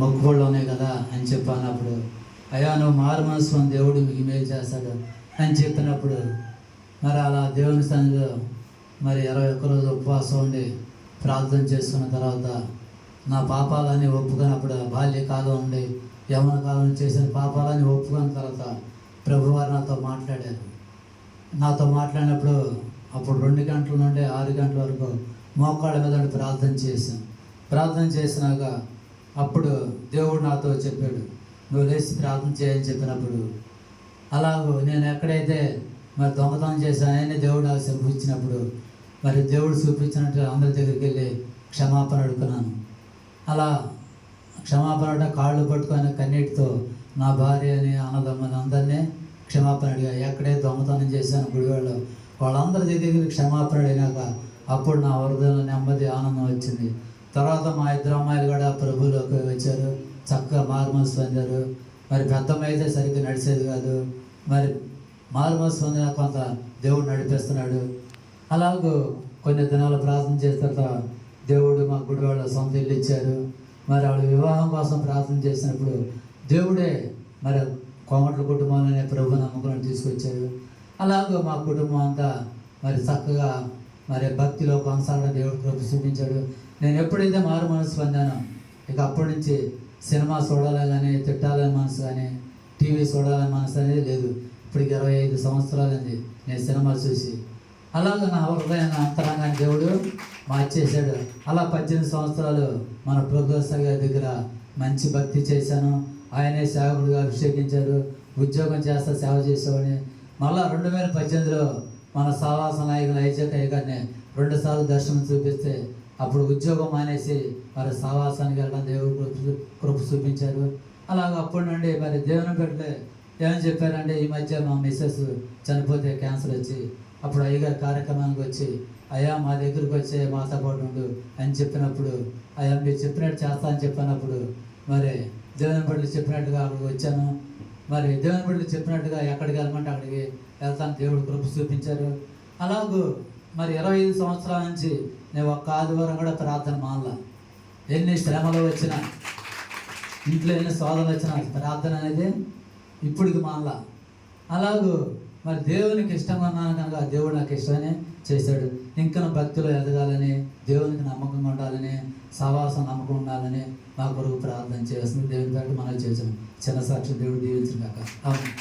మొక్కుబళ్ళు ఉన్నాయి కదా అని చెప్పినప్పుడు, అయ్యా నువ్వు మారు మనసు దేవుడు మీకు మేలు చేస్తాడు అని చెప్పినప్పుడు, మరి అలా దేవుని సన్నిధిలో మరి 21 రోజు ఉపవాసం ఉండి ప్రార్థన చేసుకున్న తర్వాత నా పాపాలన్నీ ఒప్పుకున్నప్పుడు, బాల్యకాలం ఉండి యవ్వన కాలం చేసిన పాపాలన్నీ ఒప్పుకున్న తర్వాత ప్రభువారు నాతో మాట్లాడారు. నాతో మాట్లాడినప్పుడు అప్పుడు 2 గంటల నుండి 6 గంటల వరకు మోకాళ్ళ మీద ప్రార్థన చేశాను. ప్రార్థన చేసినాక అప్పుడు దేవుడు నాతో చెప్పాడు, నువ్వు లేచి ప్రార్థన చేయని చెప్పినప్పుడు, అలాగూ నేను ఎక్కడైతే మరి దొంగతనం చేశానని దేవుడు నాకు చూపించినప్పుడు, మరి దేవుడు చూపించినట్టు అందరి దగ్గరికి వెళ్ళి క్షమాపణ అడుగుతున్నాను. అలా క్షమాపణ కాళ్ళు పట్టుకొని కన్నీటితో నా భార్యని అన్నదమ్మని అందరినీ క్షమాపణ అడిగా. ఎక్కడే దొంగతనం చేశాను గుడివాళ్ళు వాళ్ళందరి దగ్గరికి క్షమాపణ అడిగినాక అప్పుడు నా హృదయంలో నెమ్మది ఆనందం వచ్చింది. తర్వాత మా 2 అమ్మాయిలు కూడా ప్రభువులోకి వచ్చారు, చక్కగా మారుమనసు పొందారు. మరి పెద్దమ్మ అయితే సరిగ్గా నడిచేది కాదు, మరి మారుమనసు పొందిన కొంత దేవుడు నడిపిస్తున్నాడు. అలాగూ కొన్ని దినాలు ప్రార్థన చేసిన తర్వాత దేవుడు మా గుడి వాళ్ళ సొంత ఇల్లు ఇచ్చారు. మరి ఆవిడ వివాహం కోసం ప్రార్థన చేసినప్పుడు దేవుడే మరి కోమట్ల కుటుంబాలనే ప్రభు నమ్మకాలను తీసుకొచ్చారు. అలాగే మా కుటుంబం అంతా మరి చక్కగా మరి భక్తిలో కొనసాగడం దేవుడు కృప చూపించాడు. నేను ఎప్పుడైతే మారు మనసు పొందానో ఇక అప్పటి నుంచి సినిమా చూడాలని కానీ, తిట్టాలని మనసు కానీ, టీవీ చూడాలని మనసు అనేది లేదు. ఇప్పటికి 25 సంవత్సరాలైంది నేను సినిమా చూసి. అలాగే నా హృదయాన్ని అంతరంగాన్ని దేవుడు మార్చేశాడు. అలా 18 సంవత్సరాలు మన ప్రభుత్వ గారి దగ్గర మంచి భక్తి చేశాను. ఆయనే సేవకుడిగా అభిషేకించారు. ఉద్యోగం చేస్తా సేవ చేసేవాడిని. మళ్ళా 2018లో మన సావాస నాయకులు ఐజక్ గారిని 2 సార్లు దర్శనం చూపిస్తే అప్పుడు ఉద్యోగం మానేసి మరి సావాసానికి వెళ్ళడం దేవుడు కృప చూపించారు. అలాగ అప్పటి నుండి మరి దేవుని పెట్టలే ఏమని చెప్పారంటే, ఈ మధ్య మా మిస్సెస్ చనిపోతే క్యాన్సర్ వచ్చి అప్పుడు అయ్యగారి కార్యక్రమానికి వచ్చి, అయ్యా మా దగ్గరికి వచ్చే మాతో పాటు ఉండు అని చెప్పినప్పుడు, అయ్యా మీరు చెప్పినట్టు చేస్తా అని చెప్పినప్పుడు మరి దేవుని బిడ్డలు చెప్పినట్టుగా అక్కడికి వచ్చాను. మరి దేవుని బిడ్డలు చెప్పినట్టుగా ఎక్కడికి వెళ్ళమంటే అక్కడికి వెళ్తాను. దేవుడు కృప చూపించారు. అలాగూ మరి 25 సంవత్సరాల నుంచి నేను ఒక్క ఆదివారం కూడా ప్రార్థన మానలా. ఎన్ని శ్రమలు వచ్చినా, ఇంట్లో ఎన్ని శోధనలు వచ్చినా ప్రార్థన అనేది ఇప్పటికి మానలా. అలాగూ మరి దేవునికి ఇష్టంగా ఉన్నాను కనుక దేవుడు నాకు ఇష్టమని చేశాడు. ఇంకా భక్తిలో ఎదగాలని, దేవునికి నమ్మకంగా ఉండాలని, సహవాసం నమ్మకం ఉండాలని మా కొరకు ప్రార్థన చేస్తుంది. దేవుని బట్టి మనం చేసాం. చిన్న సాక్షి దేవుడు దీవించిన కాక. అవును.